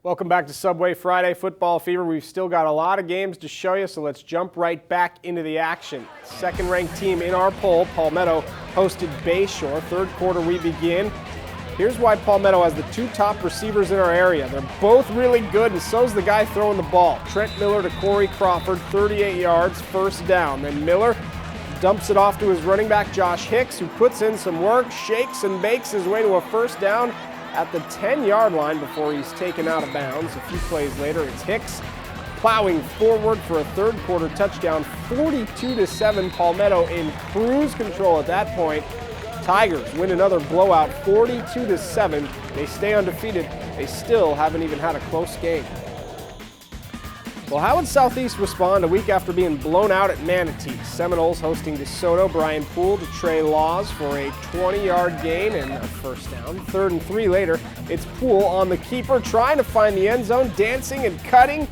Welcome back to Subway Friday Football Fever. We've still got a lot of games to show you, so let's jump right back into the action. Second-ranked team in our poll, Palmetto, hosted Bayshore. Third quarter we begin. Here's why Palmetto has the two top receivers in our area. They're both really good, and so's the guy throwing the ball. Trent Miller to Corey Crawford, 38 yards, first down. Then Miller dumps it off to his running back, Josh Hicks, who puts in some work, shakes and bakes his way to a first down at the 10-yard line before he's taken out of bounds. A few plays later, it's Hicks plowing forward for a third quarter touchdown, 42-7. Palmetto in cruise control at that point. Tigers win another blowout, 42-7. They stay undefeated. They still haven't even had a close game. Well, how would Southeast respond a week after being blown out at Manatee? Seminoles hosting DeSoto. Brian Poole to Trey Laws for a 20-yard gain and a first down. 3rd and 3 later, it's Poole on the keeper trying to find the end zone, dancing and cutting.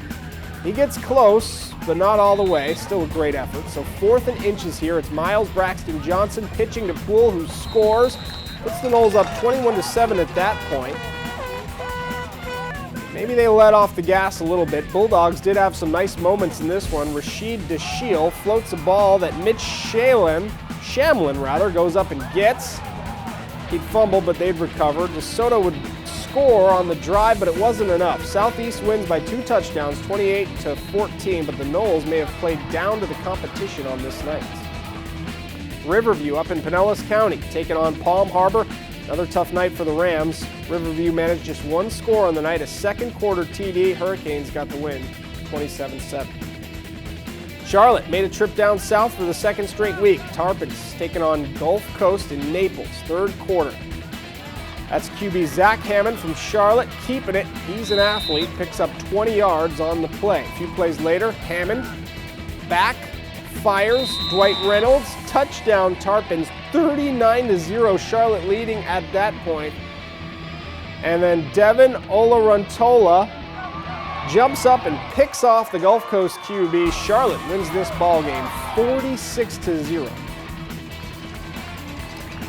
He gets close, but not all the way. Still a great effort. So 4th and inches here. It's Miles Braxton Johnson pitching to Poole, who scores. Puts the Noles up 21-7 at that point. Maybe they let off the gas a little bit. Bulldogs did have some nice moments in this one. Rashid Dashiel floats a ball that Mitch Shamlin goes up and gets. He'd fumbled, but they'd recover. DeSoto would score on the drive, but it wasn't enough. Southeast wins by 2 touchdowns, 28-14, but the Noles may have played down to the competition on this night. Riverview up in Pinellas County, taking on Palm Harbor. Another tough night for the Rams. Riverview managed just 1 score on the night, a second quarter TD. Hurricanes got the win, 27-7. Charlotte made a trip down south for the second straight week. Tarpons taking on Gulf Coast in Naples, third quarter. That's QB Zach Hammond from Charlotte, keeping it. He's an athlete, picks up 20 yards on the play. A few plays later, Hammond back, fires, Dwight Reynolds, touchdown Tarpons, 39-0, Charlotte leading at that point. And then Devin Olarantola jumps up and picks off the Gulf Coast QB. Charlotte wins this ball game 46-0.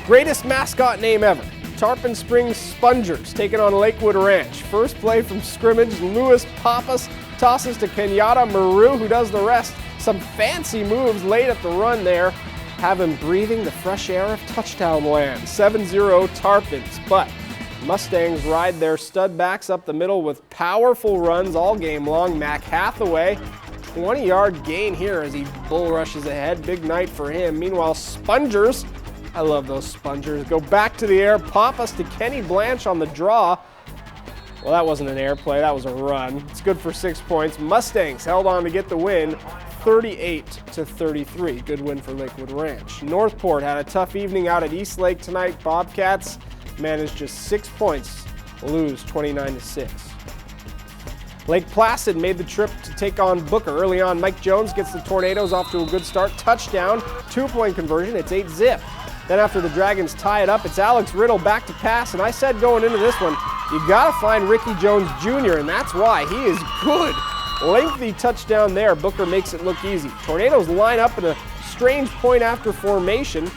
Greatest mascot name ever. Tarpon Springs Spongers taking on Lakewood Ranch. First play from scrimmage, Louis Pappas tosses to Kenyatta Maru, who does the rest. Some fancy moves late at the run there have him breathing the fresh air of touchdown land. 7-0 Tarpons, but Mustangs ride their stud backs up the middle with powerful runs all game long. Mac Hathaway, 20-yard gain here as he bull rushes ahead. Big night for him. Meanwhile, Spongers, I love those Spongers, go back to the air. Pappas to Kenny Blanche on the draw. Well, that wasn't an air play, that was a run. It's good for 6 points. Mustangs held on to get the win, 38-33. Good win for Lakewood Ranch. Northport had a tough evening out at Eastlake tonight. Bobcats managed just 6 points, lose 29-6. Lake Placid made the trip to take on Booker. Early on, Mike Jones gets the Tornadoes off to a good start. Touchdown, 2-point conversion, it's 8-zip. Then after the Dragons tie it up, it's Alex Riddle back to pass, and I said going into this one, you gotta find Ricky Jones Jr., and that's why. He is good. Lengthy touchdown there. Booker makes it look easy. Tornadoes line up in a strange point after formation.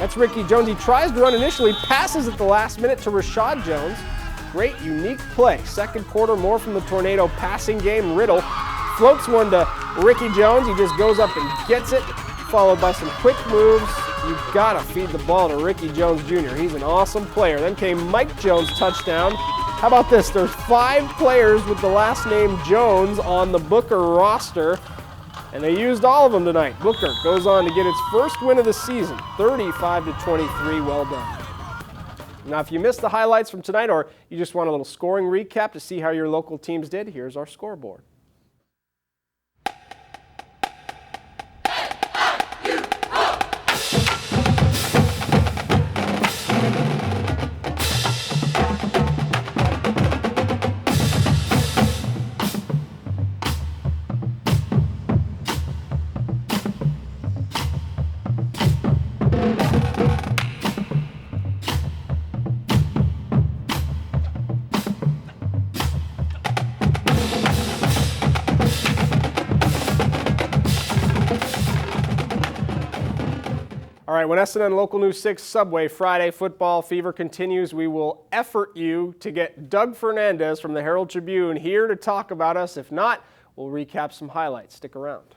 That's Ricky Jones. He tries to run initially, passes at the last minute to Rashad Jones. Great, unique play. Second quarter, more from the Tornado passing game. Riddle floats one to Ricky Jones. He just goes up and gets it, followed by some quick moves. You've got to feed the ball to Ricky Jones Jr. He's an awesome player. Then came Mike Jones' touchdown. How about this? There's 5 players with the last name Jones on the Booker roster, and they used all of them tonight. Booker goes on to get its first win of the season, 35-23. Well done. Now, if you missed the highlights from tonight, or you just want a little scoring recap to see how your local teams did, here's our scoreboard. right, when SNN Local News 6 Subway Friday Football Fever continues, we will effort you to get Doug Fernandez from the Herald-Tribune here to talk about us. If not, we'll recap some highlights. Stick around.